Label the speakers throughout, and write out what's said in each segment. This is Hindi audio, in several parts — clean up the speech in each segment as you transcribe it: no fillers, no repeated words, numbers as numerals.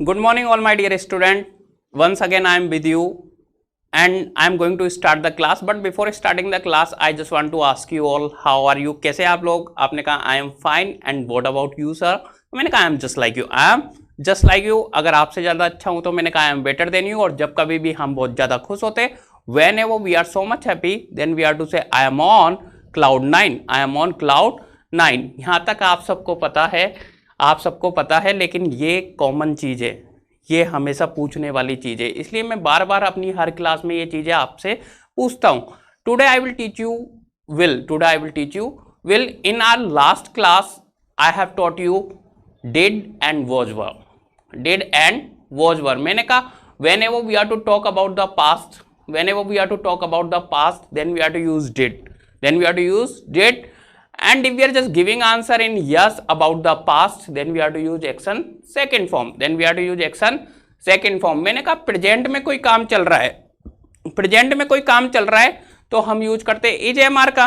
Speaker 1: Good morning all my dear student. Once again I am with you and I am going to start the class. But before starting the class I just want to ask you all, how are you? कैसे आप लोग? आपने कहा I am fine and what about you sir? मैंने कहा I am just like you. I am just like you. अगर आपसे ज़्यादा अच्छा हूँ तो मैंने कहा I am better than you. और जब कभी भी हम बहुत ज़्यादा खुश होते, whenever we are so much happy, then we are to say I am on cloud 9. I am on cloud 9. यहाँ तक आप सबको पता है, आप सबको पता है, लेकिन ये कॉमन चीज़ है, ये हमेशा पूछने वाली चीज़ है, इसलिए मैं बार बार अपनी हर क्लास में ये चीज़ें आपसे पूछता हूँ. Today I will teach you will. Today I will teach you will. In our last class I have taught you did and was verb. Did and was verb. मैंने कहा whenever we are to talk about the past, whenever we are to talk about the past, then we are to use did, then we are to use did. And if we are just giving answer in yes about the past, then we are to use action second form. Then we are to use action second form. मैंने कहा प्रेजेंट में कोई काम चल रहा है, प्रेजेंट में कोई काम चल रहा है तो हम यूज करते इज एम आर का,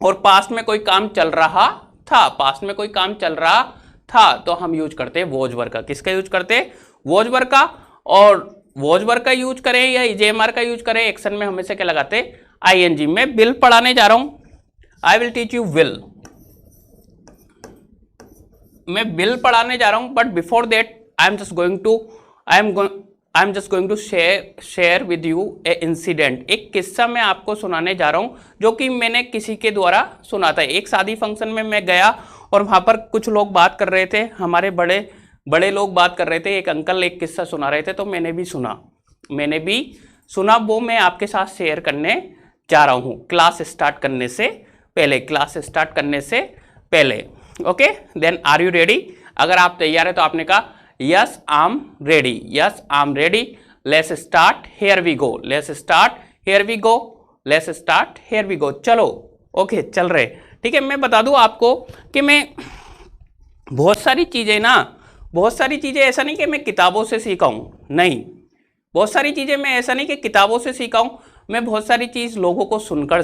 Speaker 1: और पास्ट में कोई काम चल रहा था, पास्ट में कोई काम चल रहा था तो हम यूज करते वॉज वर्ब का. किसका यूज करते? वॉज वर्ब का. और वॉज वर्ब का यूज करें या इज एम आर का यूज करें, एक्शन में हमेशा क्या लगाते? आईएनजी. मैं विल पढ़ाने जा रहा हूं. I will teach you will. मैं विल पढ़ाने जा रहा हूं, but before that I am just going to share with you a incident. एक किस्सा मैं आपको सुनाने जा रहा हूं जो कि मैंने किसी के द्वारा सुना था. एक शादी फंक्शन में मैं गया और वहां पर कुछ लोग बात कर रहे थे, हमारे बड़े लोग बात कर रहे थे. एक अंकल एक किस्सा सुना रहे थे तो मैंने भी सुना. वो मैं आपके साथ शेयर करने जा रहा हूं क्लास स्टार्ट करने से पहले. Okay, then are you ready? अगर आप तैयार है तो आपने कहा yes I am ready. Yes I am ready. Let's start. Here we go. Let's start. Here we go. Let's start. Here we go. चलो. ओके, चल रहे. ठीक है, मैं बता दूं आपको कि मैं बहुत सारी चीजें ऐसा नहीं कि मैं किताबों से सीखा हूं, नहीं. बहुत सारी चीजें मैं ऐसा नहीं कि किताबों से सीखा हूं, मैं बहुत सारी चीज़ लोगों को सुनकर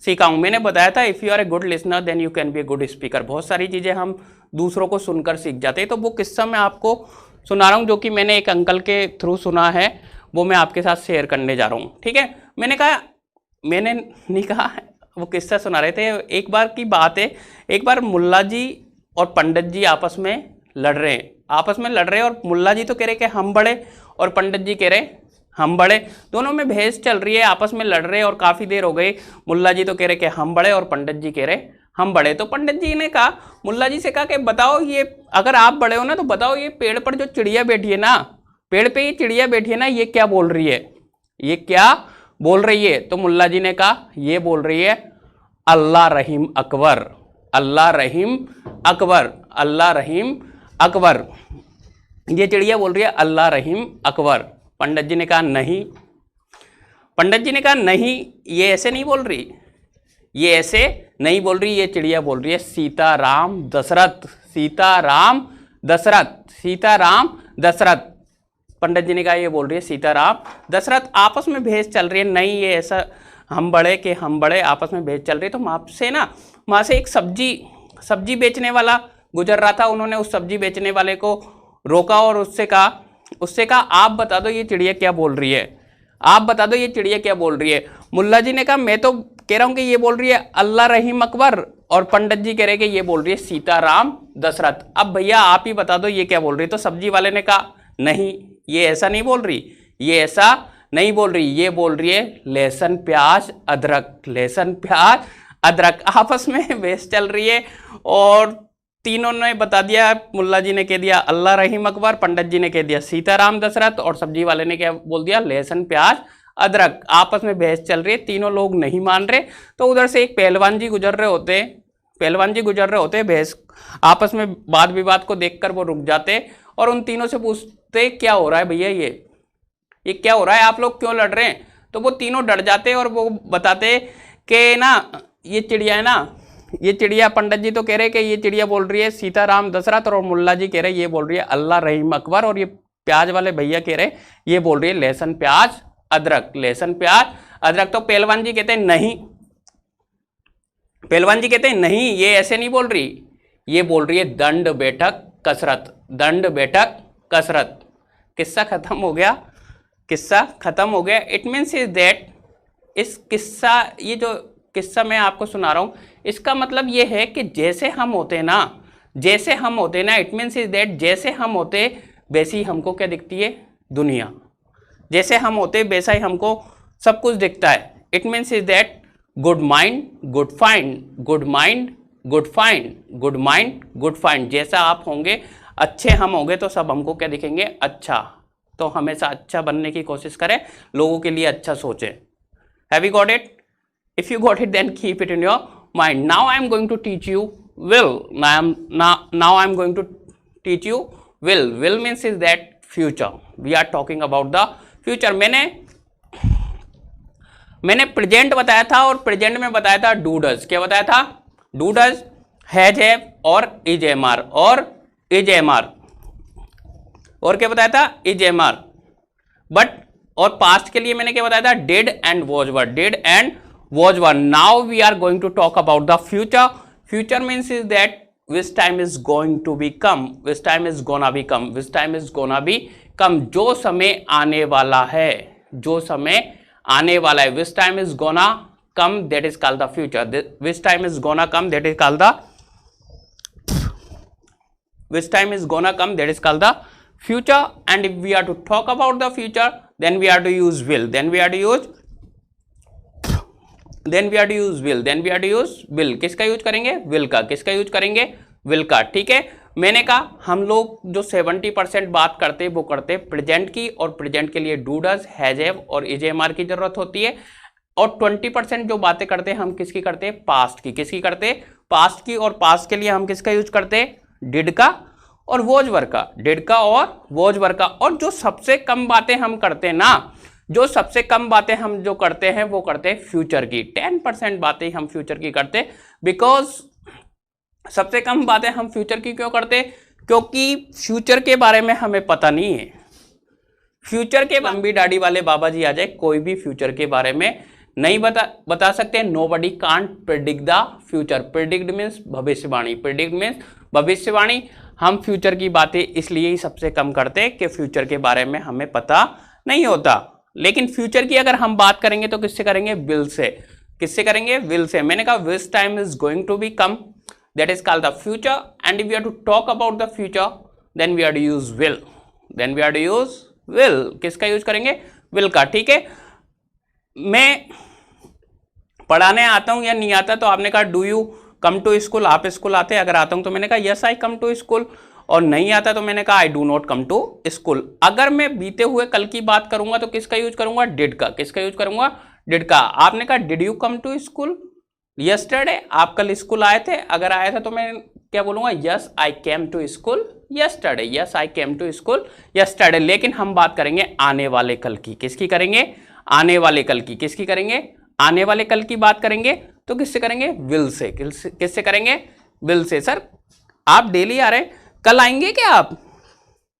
Speaker 1: सीखा हूँ. मैंने बताया था if you are a good listener then you can be a good speaker. बहुत सारी चीज़ें हम दूसरों को सुनकर सीख जाते हैं. तो वो किस्सा मैं आपको सुना रहा हूँ जो कि मैंने एक अंकल के थ्रू सुना है, वो मैं आपके साथ शेयर करने जा रहा हूँ. ठीक है, मैंने नहीं कहा वो किस्सा सुना रहे थे. एक बार की बात है, एक बार मुल्ला जी और पंडित जी आपस में लड़ रहे हैं और मुल्ला जी तो कह रहे कि हम बड़े और पंडित जी कह रहे हम बड़े. दोनों में बहस चल रही है, आपस में लड़ रहे और काफ़ी देर हो गई. मुल्ला जी तो कह रहे कि हम बड़े और पंडित जी कह रहे हम बड़े. तो पंडित जी ने कहा, मुल्ला जी से कहा कि बताओ ये, अगर आप बड़े हो ना तो बताओ ये पेड़ पर जो चिड़िया बैठी है ना, पेड़ पे ये चिड़िया बैठी है ना, ये क्या बोल रही है? ये क्या बोल रही है? तो मुल्ला जी ने कहा ये बोल रही है अल्लाह रहीम अकबर. अल्लाह रहीम अकबर. अल्लाह रहीम अकबर. ये चिड़िया बोल रही है अल्लाह रहीम अकबर. पंडित जी ने कहा नहीं. पंडित जी ने कहा नहीं, ये ऐसे नहीं बोल रही, ये ऐसे नहीं बोल रही. ये चिड़िया बोल रही है सीताराम दशरथ. सीताराम दशरथ. सीताराम दशरथ. पंडित जी ने कहा ये बोल रही है सीताराम दशरथ. आपस में बहस चल रही है. नहीं, ये ऐसा हम बड़े के हम बड़े, आपस में बहस चल रही है. तो वहाँ से एक सब्जी बेचने वाला गुजर रहा था. उन्होंने उस सब्जी बेचने वाले को रोका और उससे कहा आप बता दो ये चिड़िया क्या बोल रही है, आप बता दो ये चिड़िया क्या बोल रही है. मुल्ला जी ने कहा मैं तो कह रहा हूँ कि ये बोल रही है अल्लाह रहीम अकबर, और पंडित जी कह रहे हैं कि ये बोल रही है सीताराम दशरथ. अब भैया आप ही बता दो ये क्या बोल रही है. तो सब्जी वाले ने कहा नहीं, ये ऐसा नहीं बोल रही, ये ऐसा नहीं बोल रही, ये बोल रही है लहसुन प्याज अदरक. लहसुन प्याज अदरक. आपस में बहस चल रही है और तीनों ने बता दिया. मुल्ला जी ने कह दिया अल्लाह रहीम अकबर, पंडित जी ने कह दिया सीताराम दशरथ, और सब्जी वाले ने क्या बोल दिया? लहसुन प्याज अदरक. आपस में बहस चल रही है, तीनों लोग नहीं मान रहे. तो उधर से एक पहलवान जी गुजर रहे होते, बहस आपस में वाद विवाद को देखकर वो रुक जाते और उन तीनों से पूछते क्या हो रहा है भैया, ये क्या हो रहा है, आप लोग क्यों लड़ रहे हैं? तो वो तीनों डर जाते और वो बताते कि ना ये चिड़िया है ना, ये चिड़िया, पंडित जी तो कह रहे कि ये चिड़िया बोल रही है सीताराम दशरथ, और मुल्ला जी कह रहे ये बोल रही है अल्लाह रहीम अकबर, और ये प्याज वाले भैया कह रहे ये बोल रही है लहसुन प्याज अदरक. लहसुन प्याज अदरक. तो पहलवान जी कहते हैं नहीं, पहलवान जी कहते हैं नहीं, ये ऐसे नहीं बोल रही, ये बोल रही है दंड बैठक कसरत, दंड बैठक कसरत। किस्सा खत्म हो गया, किस्सा खत्म हो गया। इट मीन्स इज दैट, इस किस्सा, ये जो किस्सा मैं आपको सुना रहा हूँ, इसका मतलब ये है कि जैसे हम होते ना, जैसे हम होते ना, इट मीन्स इज दैट जैसे हम होते वैसे ही हमको क्या दिखती है दुनिया, जैसे हम होते वैसा ही हमको सब कुछ दिखता है। It means is that good mind good find, good mind good find, good mind good find. जैसा आप होंगे, अच्छे हम होंगे तो सब हमको क्या दिखेंगे, अच्छा। तो हमेशा अच्छा बनने की कोशिश करें, लोगों के लिए अच्छा सोचें। Have you got it? If you got it then keep it in your mind. Now I am going to teach you will. Now I am going to teach you will. Will means is that future. We are talking about the future. मैंने प्रेजेंट बताया था और प्रेजेंट में बताया था डू डज। क्या बताया था? डू डज, हैज हैव और इज एम आर और इज एम आर। और क्या बताया था? Is am are. बट और पास्ट के लिए मैंने क्या बताया था? Did and was were, did and was were. Now we are going to talk about the future. Future means is that which time is going to be come, which time is gonna be come, which time is gonna be come। जो समय आने वाला है, जो समय आने वाला है, which time is gonna come, that is called the future। which time is gonna come, that is called the, which time is gonna come, that is called the future। and if we are to talk about the future, then we are to use will, then we are to use will, then we are to use will। किसका यूज करेंगे? will का। किसका यूज करेंगे? will का। ठीक है, मैंने कहा हम लोग जो 70% बात करते वो करते प्रेजेंट की, और प्रेजेंट के लिए डू डज, हैज हैव और इज एम आर की जरूरत होती है। और 20% जो बातें करते हम किसकी करते? पास्ट की। किसकी करते? पास्ट की। और पास्ट के लिए हम किसका यूज करते? डिड का और वॉज वर का, डिड का और वॉज वर का। और जो सबसे कम बातें हम करते ना, जो सबसे कम बातें हम जो करते हैं वो करते हैं फ्यूचर की। 10% बातें हम फ्यूचर की करते, बिकॉज सबसे कम बातें हम फ्यूचर की क्यों करते? क्योंकि फ्यूचर के बारे में हमें पता नहीं है। फ्यूचर के लंबी दाढ़ी वाले बाबा जी आ जाए, कोई भी फ्यूचर के बारे में नहीं बता सकते। Nobody can't predict the future. Predict means भविष्यवाणी, प्रेडिक्ट मीन्स भविष्यवाणी। हम फ्यूचर की बातें इसलिए ही सबसे कम करते हैं कि फ्यूचर के बारे में हमें पता नहीं होता। लेकिन फ्यूचर की अगर हम बात करेंगे तो किससे करेंगे? Will say. किससे करेंगे? विल से। मैंने कहा which time is going to be come, that is called the future. And if we are to talk about the future, then we are to use will, then we are to use will. किसका यूज करेंगे? विल का। ठीक है, मैं पढ़ाने आता हूं या नहीं आता, तो आपने कहा do you come to school, आप स्कूल आते हैं? अगर आता हूं तो मैंने कहा yes I come to school, और नहीं आता तो मैंने कहा I do not come to school. अगर मैं बीते हुए कल की बात करूंगा तो किसका यूज करूंगा? डिड का। किसका यूज करूंगा? डिड का। आपने कहा did you come to school yesterday, आप कल स्कूल आए थे? अगर आया था तो मैं क्या बोलूंगा? Yes I came to school yesterday, yes I came to school yesterday. लेकिन हम बात करेंगे आने वाले कल की। किसकी करेंगे? आने वाले कल की। किसकी करेंगे? आने वाले कल की बात करेंगे तो किससे करेंगे? Will say. किससे करेंगे? Will say. सर आप डेली आ रहे हैं, कल आएंगे क्या आप?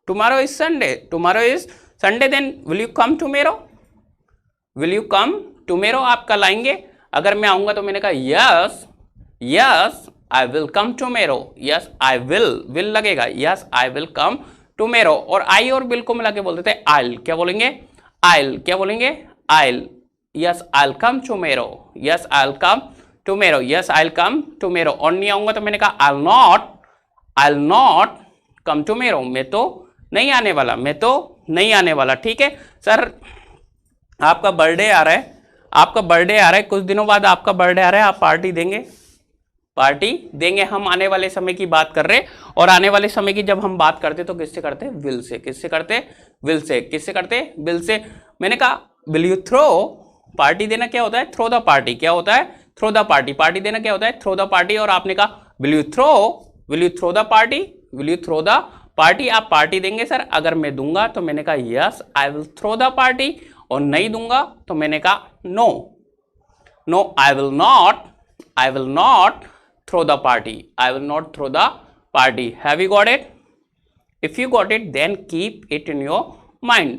Speaker 1: Tomorrow is Sunday, tomorrow is Sunday, then will you come tomorrow, will you come tomorrow. आप कल आएंगे? अगर मैं आऊंगा तो मैंने कहा yes yes I will come tomorrow, yes I will लगेगा, yes I will come tomorrow. और आई और विल को मिला के बोल देते हैं आइल। क्या बोलेंगे? आइल। क्या बोलेंगे? I'll. Yes I come tomorrow, yes I come tomorrow, yes I come tomorrow. और नहीं आऊंगा तो मैंने कहा I'll not come tomorrow, मैं तो नहीं आने वाला, मैं तो नहीं आने वाला। ठीक है सर, आपका बर्थडे आ रहा है, आपका बर्थडे आ रहा है, कुछ दिनों बाद आपका बर्थडे आ रहा है, आप पार्टी देंगे? पार्टी देंगे। हम आने वाले समय की बात कर रहे हैं, और आने वाले समय की जब हम बात करते तो किससे करते? Will say. किससे करते? Will say. किससे करते? विल से। मैंने कहा विल यू थ्रो, पार्टी देना क्या होता है? Throw the party. क्या होता है? Throw the party. पार्टी देना क्या होता है? Throw the party. और आपने कहा will you throw the party, will you throw the party. आप पार्टी देंगे सर? अगर मैं दूंगा तो मैंने कहा yes I will throw the party, और नहीं दूंगा तो मैंने कहा no no I will not throw the party, I will not throw the party. Have you got it? If you got it then keep it in your mind,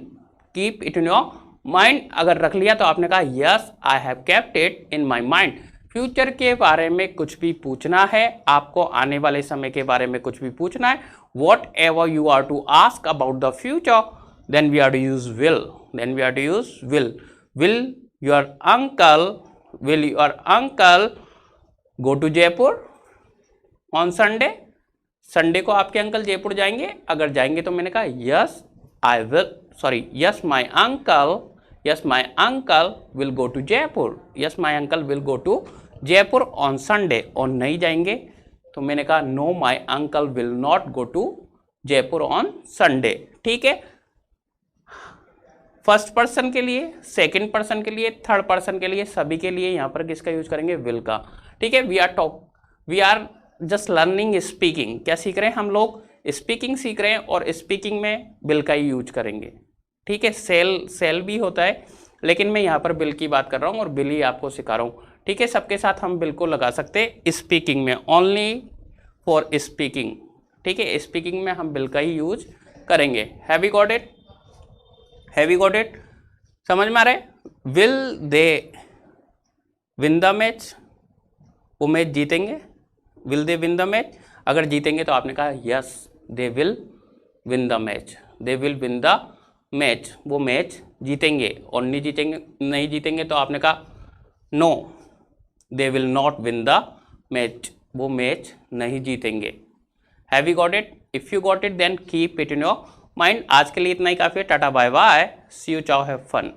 Speaker 1: keep it in your mind. अगर रख लिया तो आपने कहा yes I have kept it in my mind. Future के बारे में कुछ भी पूछना है, आपको आने वाले समय के बारे में कुछ भी पूछना है, whatever you are to ask about the future, then we are to use will, then we are to use will. Will your uncle go to Jaipur on Sunday? Sunday को आपके अंकल जयपुर जाएंगे? अगर जाएंगे तो मैंने कहा yes I will, sorry yes my uncle will go to Jaipur, yes my uncle will go to Jaipur on Sunday. और नहीं जाएंगे तो मैंने कहा no my uncle will not go to Jaipur on Sunday. ठीक है, फर्स्ट पर्सन के लिए, सेकंड पर्सन के लिए, थर्ड पर्सन के लिए, सभी के लिए यहाँ पर किसका यूज करेंगे? विल का. ठीक है, we are just learning speaking. क्या सीख रहे हैं हम लोग? स्पीकिंग सीख रहे हैं और स्पीकिंग में विल का ही यूज करेंगे. ठीक है, सेल भी होता है, लेकिन मैं यहाँ पर बिल की बात कर रहा हूँ और बिल ही आपको सिखा रहा हूँ. ठीक है, सबके साथ हम बिल को लगा सकते हैं स्पीकिंग में, ओनली फॉर स्पीकिंग. ठीक है, स्पीकिंग में हम बिल का ही यूज करेंगे. Have you got it? Have you got it? समझ में आ रहा है? Will they win the match? वो मैच जीतेंगे? Will they win the match? अगर जीतेंगे तो आपने कहा yes they will win the match, they will win the match, वो मैच जीतेंगे. और नहीं जीतेंगे तो आपने कहा no they will not win the match, वो मैच नहीं जीतेंगे. Have you got it? If you got it then keep it in your mind. आज के लिए इतना ही काफ़ी है. Tata bye bye, see you, ciao, have fun.